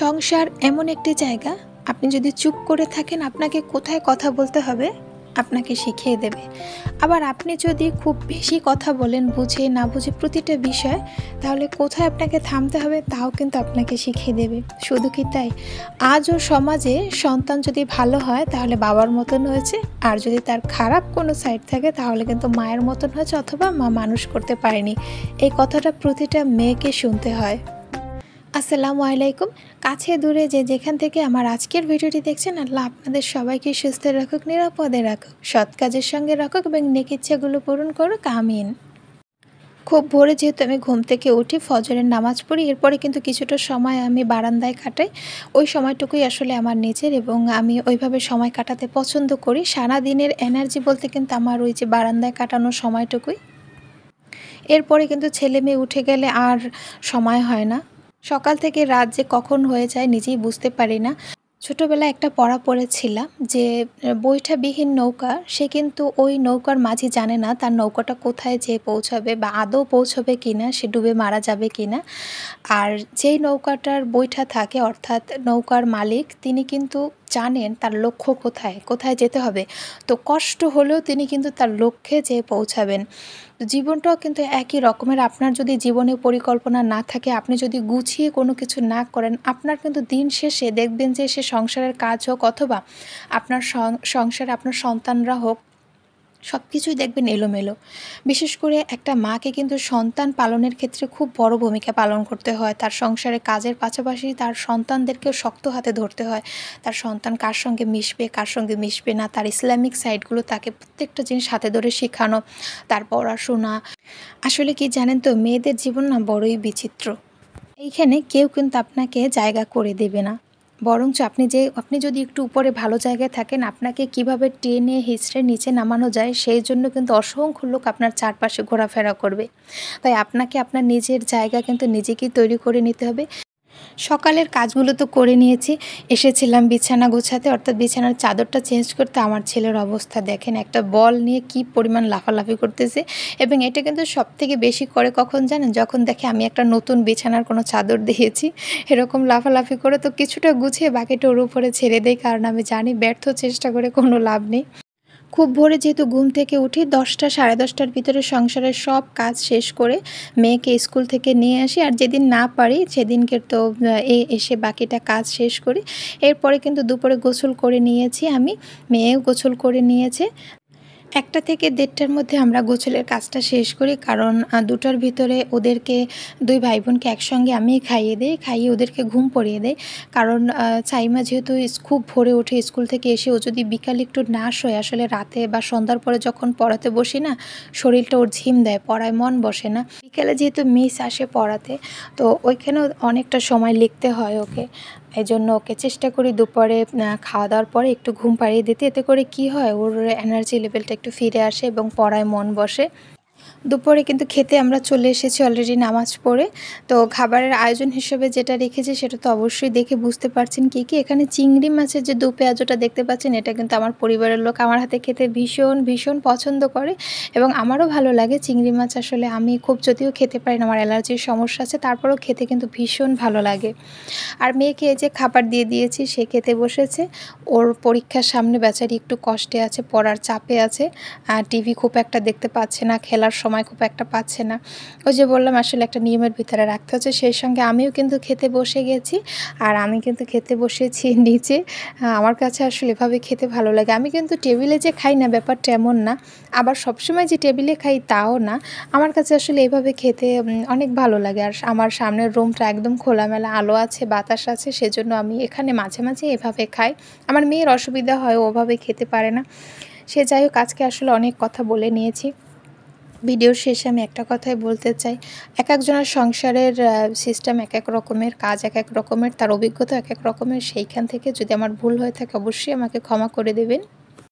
সংসার এমন একটি জায়গা, আপনি যদি চুপ করে থাকেন আপনাকে কোথায় কথা বলতে হবে আপনাকে শিখিয়ে দেবে। আবার আপনি যদি খুব বেশি কথা বলেন বুঝে না বুঝে প্রতিটা বিষয়, তাহলে কোথায় আপনাকে থামতে হবে তাও কিন্তু আপনাকে শিখিয়ে দেবে। শুধু কি তাই, আজও সমাজে সন্তান যদি ভালো হয় তাহলে বাবার মতন হয়েছে, আর যদি তার খারাপ কোনো সাইড থাকে তাহলে কিন্তু মায়ের মতন হয়েছে, অথবা মা মানুষ করতে পারেনি। এই কথাটা প্রতিটা মেয়েকে শুনতে হয়। আসসালামু আলাইকুম। কাছে দূরে যে যেখান থেকে আমার আজকের ভিডিওটি দেখছেন, আল্লাহ আপনাদের সবাইকে সুস্থ রাখুক, নিরাপদে রাখুক, সৎ কাজের সঙ্গে রাখুক এবং নেক ইচ্ছাগুলো পূরণ করুক, আমিন। খুব ভোরে যেহেতু আমি ঘুম থেকে উঠি, ফজরের নামাজ পড়ি, এরপরে কিন্তু কিছুটা সময় আমি বারান্দায় কাটাই। ওই সময়টুকুই আসলে আমার নিজের, এবং আমি ওইভাবে সময় কাটাতে পছন্দ করি। সারাদিনের এনার্জি বলতে কিন্তু আমার ওই যে বারান্দায় কাটানোর সময়টুকুই। এরপরে কিন্তু ছেলে মেয়ে উঠে গেলে আর সময় হয় না। সকাল থেকে রাত যে কখন হয়ে যায় নিজেই বুঝতে পারি না। ছোটোবেলায় একটা পড়া পড়েছিলাম যে বৈঠাবিহীন নৌকা, সে কিন্তু ওই নৌকার মাঝি জানে না তার নৌকাটা কোথায় যেয়ে পৌঁছাবে বা আদৌ পৌঁছবে কিনা, সে ডুবে মারা যাবে কিনা। আর যেই নৌকাটার বৈঠা থাকে, অর্থাৎ নৌকার মালিক, তিনি কিন্তু জানেন তার লক্ষ্য কোথায়, কোথায় যেতে হবে। তো কষ্ট হলেও তিনি কিন্তু তার লক্ষ্যে যেয়ে পৌঁছাবেন। জীবনটাও কিন্তু একই রকমের। আপনার যদি জীবনে পরিকল্পনা না থাকে, আপনি যদি গুছিয়ে কোনো কিছু না করেন, আপনার কিন্তু দিন শেষে দেখবেন যে সে সংসারের কাজ হোক অথবা আপনার সংসারে আপনার সন্তানরা হোক, সব কিছুই দেখবেন এলোমেলো। বিশেষ করে একটা মাকে কিন্তু সন্তান পালনের ক্ষেত্রে খুব বড় ভূমিকা পালন করতে হয়। তার সংসারে কাজের পাশাপাশি তার সন্তানদেরকেও শক্ত হাতে ধরতে হয়। তার সন্তান কার সঙ্গে মিশবে, কার সঙ্গে মিশবে না, তার ইসলামিক সাইডগুলো তাকে প্রত্যেকটা জিনিস হাতে ধরে শেখানো, তার পড়াশোনা। আসলে কি জানেন তো, মেয়েদের জীবন না বড়ই বিচিত্র। এইখানে কেউ কিন্তু আপনাকে জায়গা করে দেবে না, বরঞ্চ আপনি যদি একটু উপরে ভালো জায়গায় থাকেন, আপনাকে কিভাবে টেনে হিঁচড়ে নিচে নামানো যায় সেই জন্য কিন্তু অসংখ্য লোক আপনার চারপাশে ঘোরাফেরা করবে। তাই আপনাকে আপনার নিজের জায়গা কিন্তু নিজেকেই তৈরি করে নিতে হবে। সকালের কাজগুলো তো করে নিয়েছি, এসেছিলাম বিছানা গোছাতে, অর্থাৎ বিছানার চাদরটা চেঞ্জ করতে। আমার ছেলের অবস্থা দেখেন, একটা বল নিয়ে কি পরিমাণ লাফালাফি করতেছে। এবং এটা কিন্তু সবথেকে বেশি করে কখন জানেন, যখন দেখে আমি একটা নতুন বিছানার কোনো চাদর দিয়েছি, এরকম লাফালাফি করে। তো কিছুটা গুছিয়ে বাকিটা ওর উপরে ছেড়ে দেয়, কারণ আমি জানি ব্যর্থ চেষ্টা করে কোনো লাভ নেই। খুব ভোরে যেহেতু ঘুম থেকে উঠি, 10টা সাড়ে 10টার ভিতরে সংসারের সব কাজ শেষ করে মেয়েকে স্কুল থেকে নিয়ে আসি। আর যেদিন না পারি সেদিনকে তো এসে বাকিটা কাজ শেষ করি। এরপরে কিন্তু দুপুরে গোসল করে নিয়েছি আমি, মেয়েও গোসল করে নিয়েছে। 1টা থেকে 1:30টার মধ্যে আমরা গোসলের কাজটা শেষ করি, কারণ 2টার ভিতরে ওদেরকে, 2 ভাই বোনকে একসঙ্গে আমি খাইয়ে দিই, খাইয়ে ওদেরকে ঘুম পড়িয়ে দেই। কারণ চাইমা যেহেতু খুব ভোরে ওঠে, স্কুল থেকে এসে ও যদি বিকালে একটু না শোয়, আসলে রাতে বা সন্ধ্যার পরে যখন পড়াতে বসি না, শরীরটা ওর ঝিম দেয়, পড়ায় মন বসে না। বিকালে যেহেতু মিস আসে পড়াতে, তো ওইখানেও অনেকটা সময় লিখতে হয় ওকে। এই জন্য ওকে চেষ্টা করি দুপুরে খাওয়া দাওয়ার পরে একটু ঘুম পাড়িয়ে দিতে। এতে করে কি হয়, ওর এনার্জি লেভেলটা একটু ফিরে আসে এবং পড়ায় মন বসে। দুপুরে কিন্তু খেতে আমরা চলে এসেছি অলরেডি নামাজ পড়ে। তো খাবারের আয়োজন হিসেবে যেটা রেখেছি সেটা তো অবশ্যই দেখে বুঝতে পারছেন কী কী। এখানে চিংড়ি মাছের যে দু পেঁয়াজটা দেখতে পাচ্ছেন, এটা কিন্তু আমার পরিবারের লোক আমার হাতে খেতে ভীষণ ভীষণ পছন্দ করে, এবং আমারও ভালো লাগে চিংড়ি মাছ। আসলে আমি খুব, যদিও খেতে পারি না, আমার অ্যালার্জির সমস্যা আছে, তারপরেও খেতে কিন্তু ভীষণ ভালো লাগে। আর মেয়েকে এই যে খাবার দিয়ে দিয়েছি, সে খেতে বসেছে। ওর পরীক্ষার সামনে, বেচারি একটু কষ্টে আছে, পড়ার চাপে আছে। টিভি খুব একটা দেখতে পাচ্ছে না, খেলার সময় খুব একটা পাচ্ছে না। ওই যে বললাম, আসলে একটা নিয়মের ভিতরে রাখতে হচ্ছে। সেই সঙ্গে আমিও কিন্তু খেতে বসে গেছি, আর আমি কিন্তু খেতে বসেছি নিচে। আমার কাছে আসলে এভাবে খেতে ভালো লাগে। আমি কিন্তু টেবিলে যে খাই না, ব্যাপারটা এমন না, আবার সবসময় যে টেবিলে খাই তাও না। আমার কাছে আসলে এভাবে খেতে অনেক ভালো লাগে। আর আমার সামনের রুমটা একদম খোলামেলা, আলো আছে, বাতাস আছে, সেজন্য আমি এখানে মাঝে মাঝে এভাবে খাই। আমার মেয়ের অসুবিধা হয়, ওভাবে খেতে পারে না। সে যাই হোক, আজকে আসলে অনেক কথা বলে নিয়েছি। ভিডিওর শেষে আমি একটা কথাই বলতে চাই, এক একজনের সংসারের সিস্টেম এক এক রকমের, কাজ এক এক রকমের, তার অভিজ্ঞতা এক এক রকমের। সেইখান থেকে যদি আমার ভুল হয়ে থাকে অবশ্যই আমাকে ক্ষমা করে দেবেন।